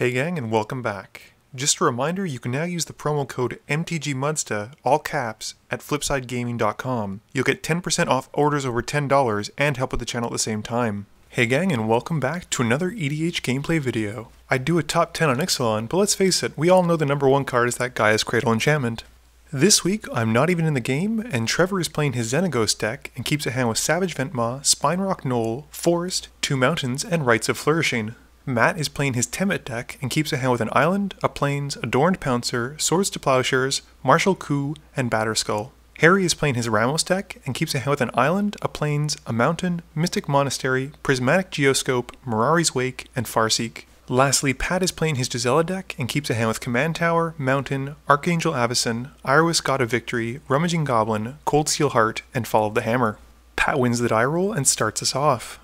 Hey gang, and welcome back. Just a reminder, you can now use the promo code MTGMudsta, all caps, at flipsidegaming.com. You'll get 10% off orders over $10 and help with the channel at the same time. Hey gang, and welcome back to another EDH gameplay video. I'd do a top 10 on Ixalan, but let's face it, we all know the number one card is that Gaia's Cradle enchantment. This week, I'm not even in the game, and Trevor is playing his Xenagos deck and keeps a hand with Savage Ventmaw, Spinerock Knoll, Forest, 2 Mountains, and Rites of Flourishing. Matt is playing his Temmet deck and keeps a hand with an Island, a Plains, Adorned Pouncer, Swords to Plowshares, Martial Coup, and Batterskull. Harry is playing his Ramos deck and keeps a hand with an Island, a Plains, a Mountain, Mystic Monastery, Prismatic Geoscope, Mirari's Wake, and Farseek. Lastly, Pat is playing his Gisela deck and keeps a hand with Command Tower, Mountain, Archangel Avacyn, Iroas God of Victory, Rummaging Goblin, Cold Steel Heart, and Fall of the Hammer. Pat wins the die roll and starts us off.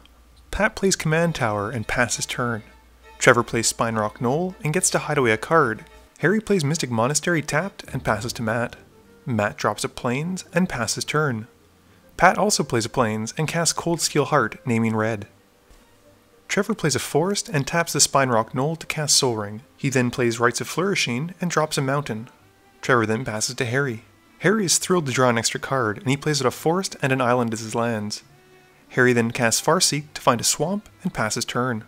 Pat plays Command Tower and passes turn. Trevor plays Spinerock Knoll and gets to hide away a card. Harry plays Mystic Monastery tapped and passes to Matt. Matt drops a Plains and passes turn. Pat also plays a Plains and casts Cold Steel Heart, naming red. Trevor plays a Forest and taps the Spinerock Knoll to cast Soul Ring. He then plays Rites of Flourishing and drops a Mountain. Trevor then passes to Harry. Harry is thrilled to draw an extra card and he plays out a Forest and an Island as his lands. Harry then casts Farseek to find a Swamp and passes turn.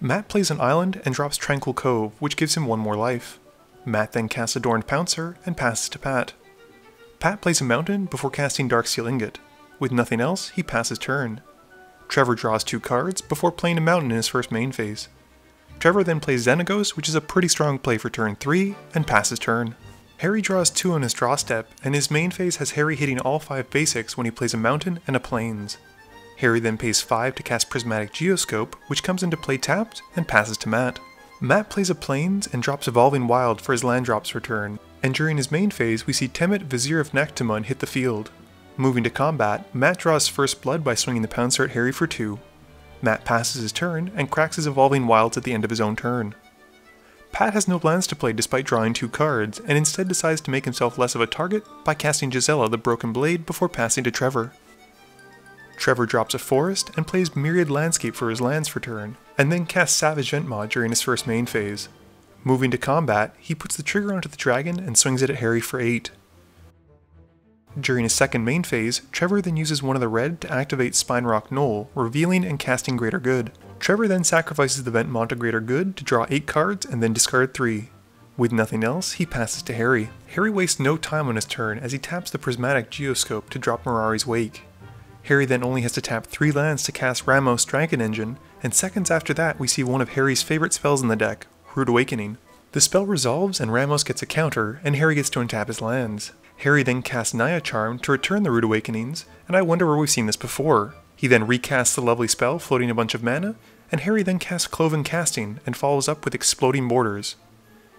Matt plays an Island and drops Tranquil Cove, which gives him one more life. Matt then casts Adorned Pouncer and passes to Pat. Pat plays a Mountain before casting Darksteel Ingot. With nothing else, he passes turn. Trevor draws 2 cards before playing a Mountain in his first main phase. Trevor then plays Xenagos, which is a pretty strong play for turn 3, and passes turn. Harry draws 2 on his draw step, and his main phase has Harry hitting all 5 basics when he plays a Mountain and a Plains. Harry then pays 5 to cast Prismatic Geoscope, which comes into play tapped, and passes to Matt. Matt plays a Plains and drops Evolving Wild for his land drops for turn, and during his main phase we see Temmet Vizier of Nactimon hit the field. Moving to combat, Matt draws First Blood by swinging the Pouncer at Harry for 2. Matt passes his turn and cracks his Evolving Wilds at the end of his own turn. Pat has no lands to play despite drawing 2 cards, and instead decides to make himself less of a target by casting Gisela the Broken Blade before passing to Trevor. Trevor drops a Forest and plays Myriad Landscape for his lands for turn, and then casts Savage Ventmaw during his first main phase. Moving to combat, he puts the trigger onto the dragon and swings it at Harry for 8. During his second main phase, Trevor then uses one of the red to activate Spinerock Knoll, revealing and casting Greater Good. Trevor then sacrifices the Ventmaw to Greater Good to draw 8 cards and then discard 3. With nothing else, he passes to Harry. Harry wastes no time on his turn as he taps the Prismatic Geoscope to drop Mirari's Wake. Harry then only has to tap 3 lands to cast Ramos Dragon Engine, and seconds after that we see one of Harry's favorite spells in the deck, Rude Awakening. The spell resolves and Ramos gets a counter, and Harry gets to untap his lands. Harry then casts Naya Charm to return the Rude Awakenings, and I wonder where we've seen this before. He then recasts the lovely spell, floating a bunch of mana, and Harry then casts Cloven Casting and follows up with Exploding Borders.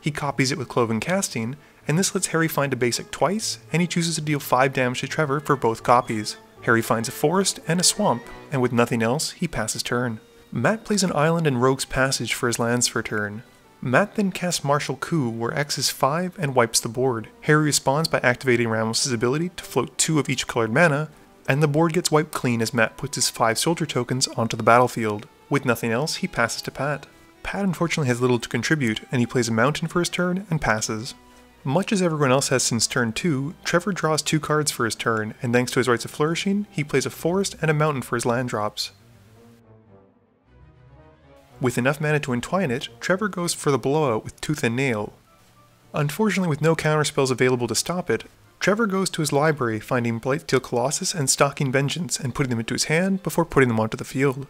He copies it with Cloven Casting, and this lets Harry find a basic twice, and he chooses to deal 5 damage to Trevor for both copies. Harry finds a Forest and a Swamp, and with nothing else, he passes turn. Matt plays an Island and Rogue's Passage for his lands for turn. Matt then casts Martial Coup, where X is 5 and wipes the board. Harry responds by activating Ramos' ability to float 2 of each colored mana, and the board gets wiped clean as Matt puts his 5 soldier tokens onto the battlefield. With nothing else, he passes to Pat. Pat unfortunately has little to contribute, and he plays a Mountain for his turn and passes. Much as everyone else has since turn 2, Trevor draws 2 cards for his turn, and thanks to his Rites of Flourishing, he plays a Forest and a Mountain for his land drops. With enough mana to entwine it, Trevor goes for the blowout with Tooth and Nail. Unfortunately, with no counterspells available to stop it, Trevor goes to his library finding Blightsteel Colossus and Stalking Vengeance and putting them into his hand before putting them onto the field.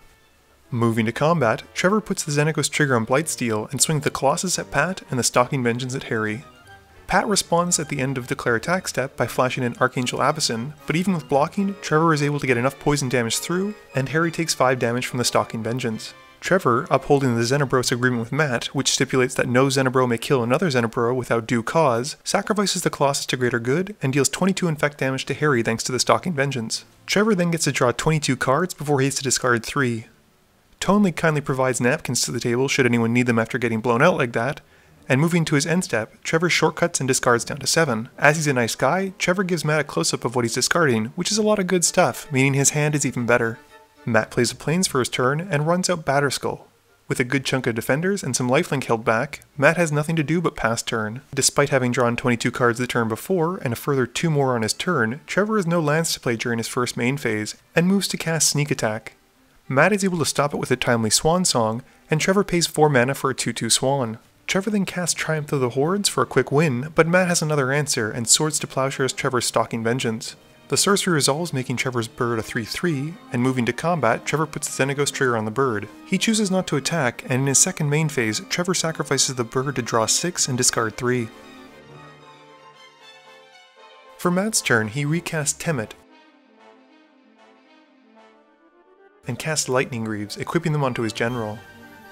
Moving to combat, Trevor puts the Xenagos trigger on Blightsteel and swings the Colossus at Pat and the Stalking Vengeance at Harry. Pat responds at the end of Declare Attack step by flashing an Archangel Avacyn, but even with blocking, Trevor is able to get enough poison damage through, and Harry takes 5 damage from the Stalking Vengeance. Trevor, upholding the Xenabros agreement with Matt, which stipulates that no Xenabro may kill another Xenabro without due cause, sacrifices the Colossus to Greater Good, and deals 22 infect damage to Harry thanks to the Stalking Vengeance. Trevor then gets to draw 22 cards before he has to discard 3. Tonely kindly provides napkins to the table should anyone need them after getting blown out like that, and moving to his end step, Trevor shortcuts and discards down to 7. As he's a nice guy, Trevor gives Matt a close-up of what he's discarding, which is a lot of good stuff, meaning his hand is even better. Matt plays a Plains for his turn and runs out Batterskull. With a good chunk of defenders and some lifelink held back, Matt has nothing to do but pass turn. Despite having drawn 22 cards the turn before, and a further 2 more on his turn, Trevor has no lands to play during his first main phase, and moves to cast Sneak Attack. Matt is able to stop it with a timely Swan Song, and Trevor pays 4 mana for a 2/2 Swan. Trevor then casts Triumph of the Hordes for a quick win, but Matt has another answer, and Swords to Plowshares Trevor's Stalking Vengeance. The sorcery resolves, making Trevor's bird a 3/3, and moving to combat, Trevor puts the Xenagos trigger on the bird. He chooses not to attack, and in his second main phase, Trevor sacrifices the bird to draw 6 and discard 3. For Matt's turn, he recasts Temmet, and casts Lightning Greaves, equipping them onto his general.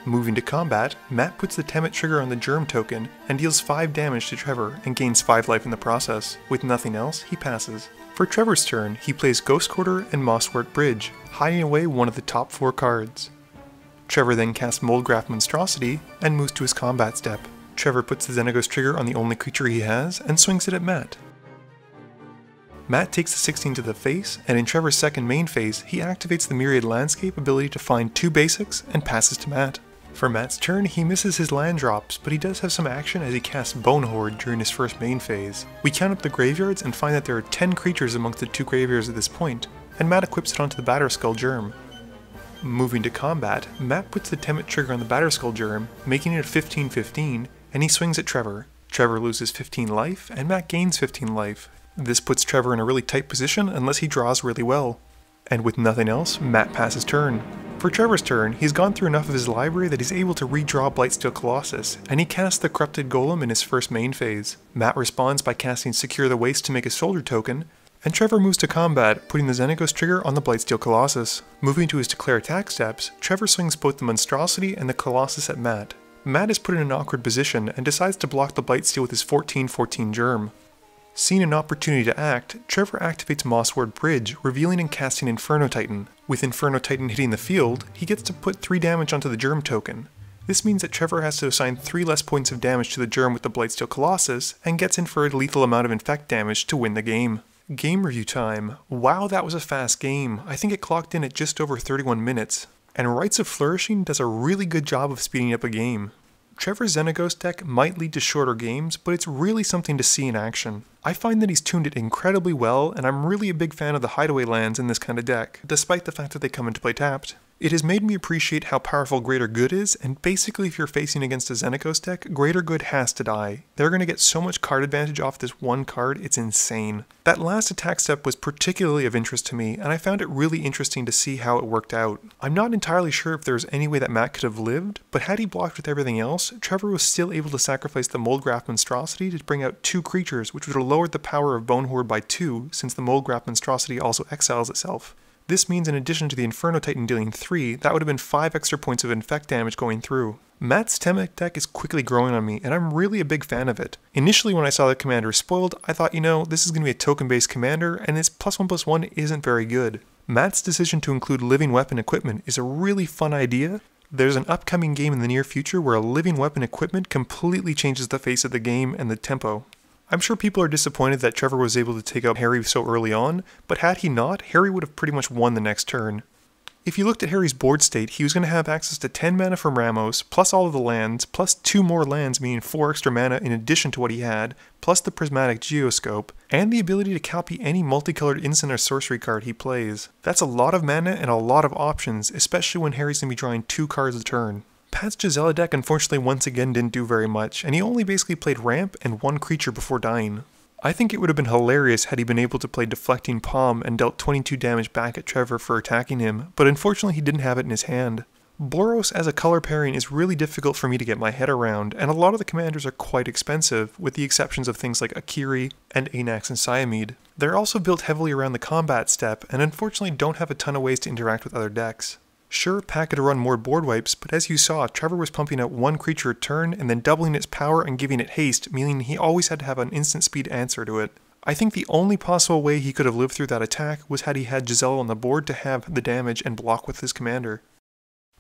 Moving to combat, Matt puts the Temmet trigger on the Germ token, and deals 5 damage to Trevor, and gains 5 life in the process. With nothing else, he passes. For Trevor's turn, he plays Ghost Quarter and Mosswort Bridge, hiding away one of the top 4 cards. Trevor then casts Moldgraph Monstrosity, and moves to his combat step. Trevor puts the Xenagos trigger on the only creature he has, and swings it at Matt. Matt takes the 16 to the face, and in Trevor's second main phase, he activates the Myriad Landscape ability to find 2 basics, and passes to Matt. For Matt's turn, he misses his land drops, but he does have some action as he casts Bone Horde during his first main phase. We count up the graveyards and find that there are 10 creatures amongst the 2 graveyards at this point, and Matt equips it onto the Batterskull Germ. Moving to combat, Matt puts the Temmet trigger on the Batterskull Germ, making it a 15/15, and he swings at Trevor. Trevor loses 15 life, and Matt gains 15 life. This puts Trevor in a really tight position unless he draws really well. And with nothing else, Matt passes turn. For Trevor's turn, he's gone through enough of his library that he's able to redraw Blightsteel Colossus, and he casts the Corrupted Golem in his first main phase. Matt responds by casting Secure the Waste to make a soldier token, and Trevor moves to combat, putting the Xenagos trigger on the Blightsteel Colossus. Moving to his Declare Attack steps, Trevor swings both the Monstrosity and the Colossus at Matt. Matt is put in an awkward position and decides to block the Blightsteel with his 14/14 Germ. Seeing an opportunity to act, Trevor activates Mosswort Bridge, revealing and casting Inferno Titan. With Inferno Titan hitting the field, he gets to put 3 damage onto the Germ token. This means that Trevor has to assign 3 less points of damage to the Germ with the Blightsteel Colossus, and gets in for a lethal amount of infect damage to win the game. Game review time. Wow, that was a fast game. I think it clocked in at just over 31 minutes. And Rites of Flourishing does a really good job of speeding up a game. Trevor's Xenagos deck might lead to shorter games, but it's really something to see in action. I find that he's tuned it incredibly well, and I'm really a big fan of the hideaway lands in this kind of deck, despite the fact that they come into play tapped. It has made me appreciate how powerful Greater Good is, and basically if you're facing against a Xenagos deck, Greater Good has to die. They're going to get so much card advantage off this one card, it's insane. That last attack step was particularly of interest to me, and I found it really interesting to see how it worked out. I'm not entirely sure if there's any way that Matt could have lived, but had he blocked with everything else, Trevor was still able to sacrifice the Moldgraph Monstrosity to bring out 2 creatures, which would have lowered the power of Bone Horde by 2, since the Moldgraph Monstrosity also exiles itself. This means in addition to the Inferno Titan dealing 3, that would have been 5 extra points of infect damage going through. Matt's Temmet deck is quickly growing on me, and I'm really a big fan of it. Initially when I saw the commander spoiled, I thought, this is going to be a token-based commander, and its +1/+1 isn't very good. Matt's decision to include living weapon equipment is a really fun idea. There's an upcoming game in the near future where a living weapon equipment completely changes the face of the game and the tempo. I'm sure people are disappointed that Trevor was able to take out Harry so early on, but had he not, Harry would have pretty much won the next turn. If you looked at Harry's board state, he was going to have access to 10 mana from Ramos, plus all of the lands, plus 2 more lands meaning 4 extra mana in addition to what he had, plus the Prismatic Geoscope, and the ability to copy any multicolored instant or sorcery card he plays. That's a lot of mana and a lot of options, especially when Harry's going to be drawing 2 cards a turn. Pat's Gisela deck unfortunately once again didn't do very much, and he only basically played ramp and 1 creature before dying. I think it would have been hilarious had he been able to play Deflecting Palm and dealt 22 damage back at Trevor for attacking him, but unfortunately he didn't have it in his hand. Boros as a color pairing is really difficult for me to get my head around, and a lot of the commanders are quite expensive, with the exceptions of things like Akiri and Anax and Siamede. They're also built heavily around the combat step, and unfortunately don't have a ton of ways to interact with other decks. Sure, Pat could run more board wipes, but as you saw, Trevor was pumping out 1 creature a turn and then doubling its power and giving it haste, meaning he always had to have an instant speed answer to it. I think the only possible way he could have lived through that attack was had he had Gisela on the board to have the damage and block with his commander.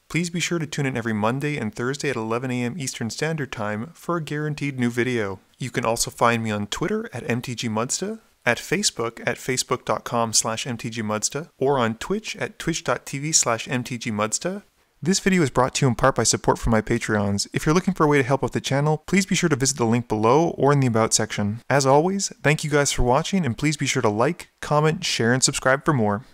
Please be sure to tune in every Monday and Thursday at 11 AM Eastern Standard Time for a guaranteed new video. You can also find me on Twitter at MTGMudsta, at Facebook at facebook.com/mtgmudsta, or on Twitch at twitch.tv/mtgmudsta, This video is brought to you in part by support from my Patreons. If you're looking for a way to help out the channel, please be sure to visit the link below or in the About section. As always, thank you guys for watching, and please be sure to like, comment, share, and subscribe for more.